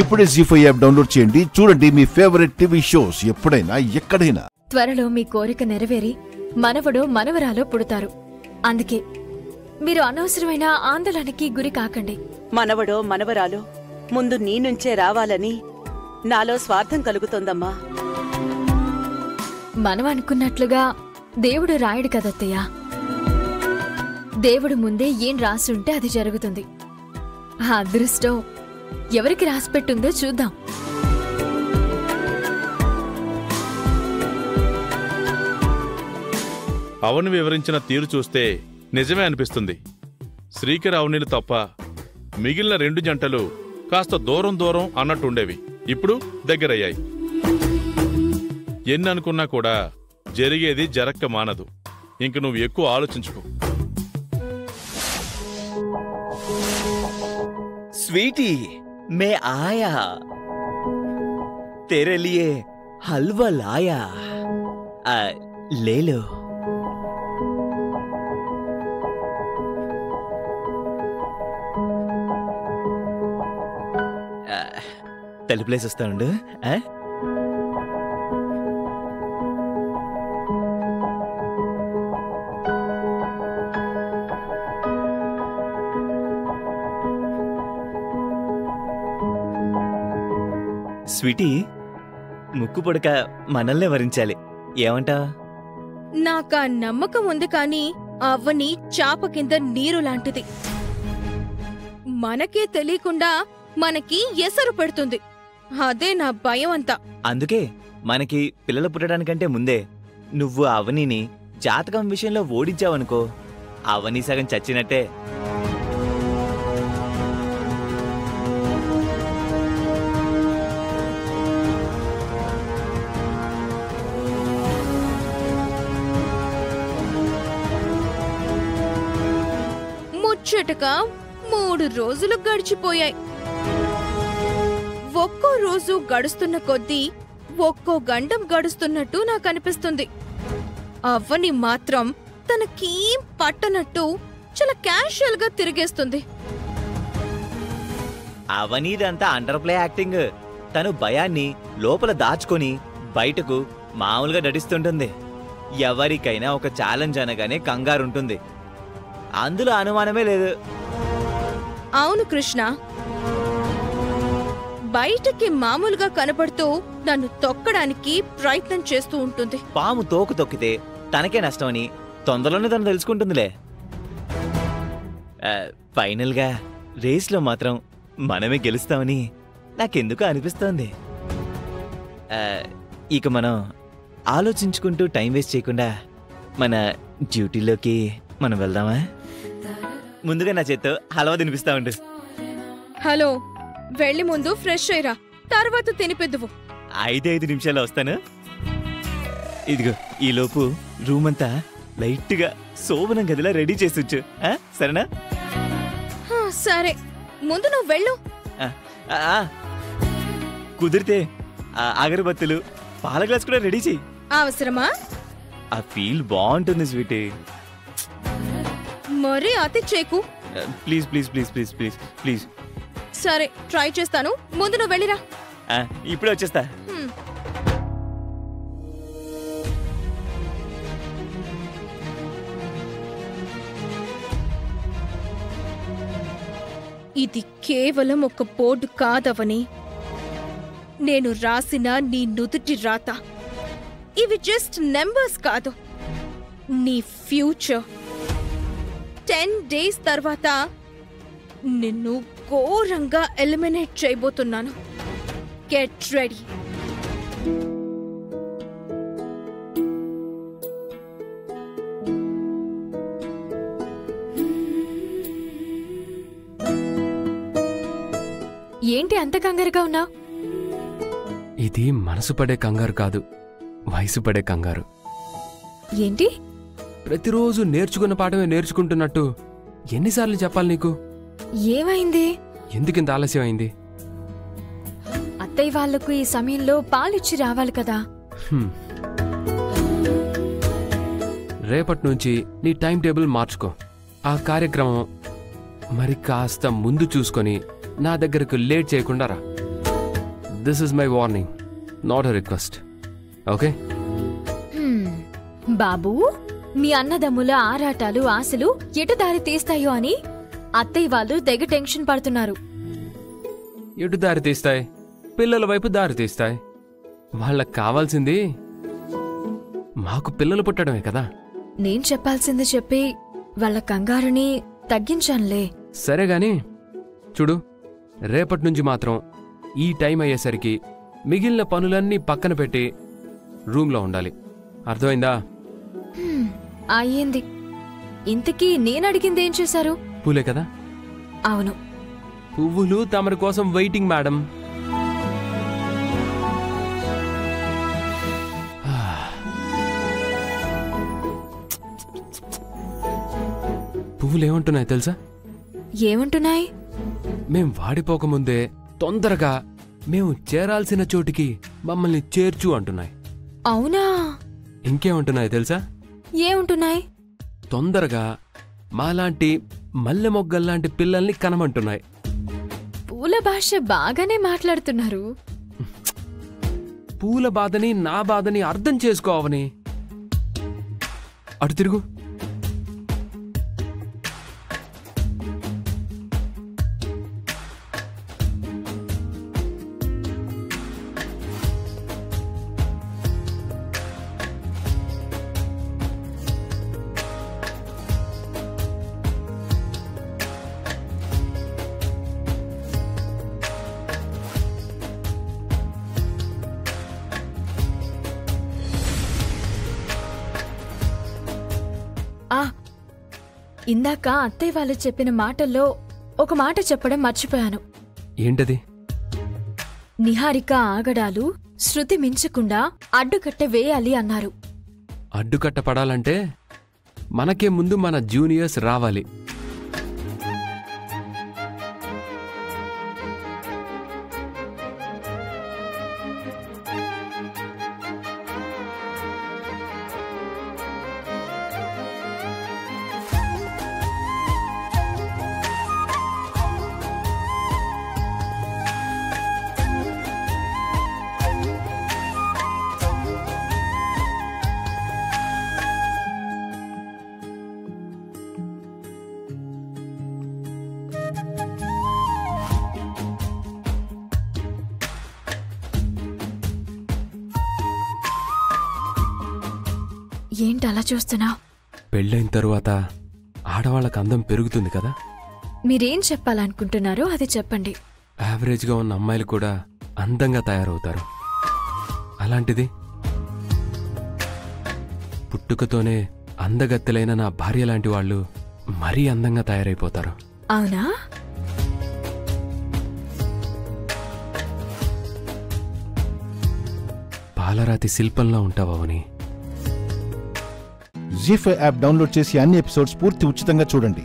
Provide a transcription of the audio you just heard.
ఇప్పుడే జీ5 app download చేయండి. చూడండి మీ ఫేవరెట్ టీవీ షోస్ ఎప్పుడైనా ఎక్కడైనా. త్వరలో మీ కోరిక నెరవేరి మనవడో మనవరాలో పుడతారు. అందుకే మీరు అనవసరమైన ఆందోళనకి గురి కాకండి. మనవడో మనవరాలో ముందు నీ నుంచే రావాలని నాలో స్వార్థం కలుగుతోందమ్మా. మనం అనుకున్నట్లుగా దేవుడు రాయడు కదత్తయ్యా. దేవుడు ముందే ఏం రాసుంటే అది జరుగుతుంది. ఆ అదృష్టం ఎవరికి రాసిపెట్టుందో చూద్దాం. అవని వివరించిన తీరు చూస్తే నిజమే అనిపిస్తుంది. శ్రీకర్ అవనిలు తప్ప మిగిలిన 2 జంటలు కాస్త దూరం దూరం అన్నట్టుండేవి. ఇప్పుడు దగ్గరయ్యాయి. ఎన్ని అనుకున్నా కూడా జరిగేది జరక్క మానదు. ఇంక నువ్వు ఎక్కువ ఆలోచించుకో. स्वीटी, मैं आया, तेरे लिए हलवा लाया, ले लो. తలుపులేసి వస్తానుండు. స్వీటీ, ముక్కు పొడక మనల్నే వరించాలి. ఏమంటా? నాకా నమ్మకం ఉంది కాని అవ్వని చాప కింద నీరు లాంటిది. మనకే తెలియకుండా మనకి ఎసరు పెడుతుంది. అదే నా భయం అంతా. అందుకే మనకి పిల్లలు పుట్టడానికంటే ముందే నువ్వు అవనిని జాతకం విషయంలో ఓడించావనుకో, అవని సగం చచ్చినట్టే. ముచ్చటగా 3 రోజులు గడిచిపోయాయి. ఒక్కో రోజు గడుస్తున్న కొద్దీ ఒక్కో గండం గడుస్తున్నట్టు నాకనిపిస్తుంది. అవ్వని మాత్రం తనకేం పట్టనట్టు చాలా క్యాషువల్ గా తిరిగేస్తుంది. అవనీదంతా అండర్ ప్లే యాక్టింగ్. తను భయాన్ని లోపల దాచుకొని బయటకు మామూలుగా నటిస్తుంటుంది. ఎవరికైనా ఒక ఛాలెంజ్ అనగానే కంగారుంటుంది. అందులో అనుమానమే లేదు. అవును కృష్ణ, బయటకి మామూలుగా కనబడుతూ నన్ను తొక్కడానికి ప్రయత్నం చేస్తూ ఉంటుంది. పాము తోకు తొక్కితే తనకే నష్టమని తొందరలోనే తను తెలుసుకుంటుందిలే. ఫైనల్ గా రేస్లో మాత్రం మనమే గెలుస్తామని నాకెందుకు అనిపిస్తోంది. ఇక మనం ఆలోచించుకుంటూ టైం వేస్ట్ చేయకుండా మన డ్యూటీలోకి మనం వెళ్దామా? ముందుగా నా చేత్తో హల్వా తినిపిస్తా ఉండు. హలో, వెళ్ళి ముందు ఫ్రెష్ అయ్యరా, తర్వాత తినిపెద్దువు. 5 నిమిషాల్లో వస్తాను. ఇదిగో, ఈలోపు రూమ్ అంతా లైట్గా శోభనం గదిలా రెడీ చేసి ఉంచు. సరేనా? సరే, ముందు నువ్వు వెళ్ళు. కుదిరితే అగరబత్తులు, పాల గ్లాస్ కూడా రెడీ చెయ్యి. అవసరమా? ఆ ఫీల్ బాగుంటుంది స్వీటీ. మరీ అతి చేకు. Please please please please please please. సరే, ట్రై చేస్తాను. ముందు నువ్వు వెళ్ళిరా. ఇప్పుడే వచ్చేస్తా. ఇది కేవలం ఒక బోర్డు కాదవని, నేను రాసిన నీ నుదుటి రాత. ఇవి జస్ట్ నెంబర్స్ కాదు, నీ ఫ్యూచర్. 10 days తర్వాత నిన్ను ఘోరంగా ఎలిమినేట్ చేయబోతున్నాను. Get ready. ఏంటి అంత కంగారుగా ఉన్నావు? ఇది మనసు పడే కంగారు కాదు, వయసు పడే కంగారు. ఏంటి? ప్రతిరోజు నేర్చుకున్న పాఠమే నేర్చుకుంటున్నట్టు ఎన్నిసార్లు చెప్పాలి నీకు? ఏమైంది? ఎందుకింత ఆలస్యం అయింది? అత్తయ్య వాళ్లకు ఈ సమయంలో పాలిచ్చి రావాలి కదా. రేపటి నుంచి నీ టైం టేబుల్ మార్చుకో. ఆ కార్యక్రమం మరి కాస్త ముందు చూసుకొని నా దగ్గరకు లేట్ చేయకుండా రా. This is my warning, not a request. Okay? బాబూ, మీ అన్నదమ్ముల ఆరాటాలు ఆశలు ఎటు దారి తీస్తాయో అని అత్తయ్య వాళ్ళు తెగ టెన్షన్ పడుతున్నారు. ఎటు దారి తీస్తాయి? పిల్లల వైపు దారి తీస్తాయి. వాళ్ళకి కావాల్సింది మాకు పిల్లలు పుట్టడమే కదా. నేను చెప్పాల్సింది చెప్పి వాళ్ళ కంగారుని తగ్గించానులే. సరే గాని చూడు, రేపటి నుంచి మాత్రం ఈ టైం అయ్యేసరికి మిగిలిన పనులన్నీ పక్కన పెట్టి రూమ్లో ఉండాలి. అర్థమైందా? అయ్యింది. ఇంతకీ నేనడిగిందేం చేశారు? పూలే కదా? అవును. పువ్వులు తమరి కోసం వెయిటింగ్ మేడం. పువ్వులు ఏమంటున్నాయి తెలుసా? ఏమంటున్నాయి? మేం వాడిపోకముందే తొందరగా మేము చేరాల్సిన చోటికి మమ్మల్ని చేర్చు అంటున్నాయి. అవునా? ఇంకేమంటున్నాయి తెలుసా? ఏముంటున్నాయి? తొందరగా మాలాంటి మల్లె మొగ్గల్లాంటి పిల్లల్ని కనమంటున్నాయి. పూల భాష బాగానే మాట్లాడుతున్నారు. పూల బాధని నా బాధని అర్థం చేసుకోవని. అటు తిరుగు. ఇందాక అత్తయ్య వాళ్ళు చెప్పిన మాటల్లో ఒక మాట చెప్పడం మర్చిపోయాను. ఏంటది? నిహారిక ఆగడాలు శృతి మించకుండా అడ్డుకట్ట వేయాలి అన్నారు. అడ్డుకట్ట పడాలంటే మనకే ముందు మన జూనియర్స్ రావాలి. ఏంటి అలా చూస్తున్నావు? పెళ్ళైన తరువాత ఆడవాళ్ళకు అందం పెరుగుతుంది కదా. మీరేం చెప్పాలనుకుంటున్నారో అది చెప్పండి. యావరేజ్గా ఉన్న అమ్మాయిలు కూడా అందంగా తయారవుతారు. అలాంటిది పుట్టుకతోనే అందగత్తెలైన నా భార్య లాంటి వాళ్ళు మరీ అందంగా తయారైపోతారు. అవునా? పాలరాతి శిల్పంలా ఉంటావని. జీ5 యాప్ డౌన్లోడ్ చేసి అన్ని ఎపిసోడ్స్ పూర్తి ఉచితంగా చూడండి.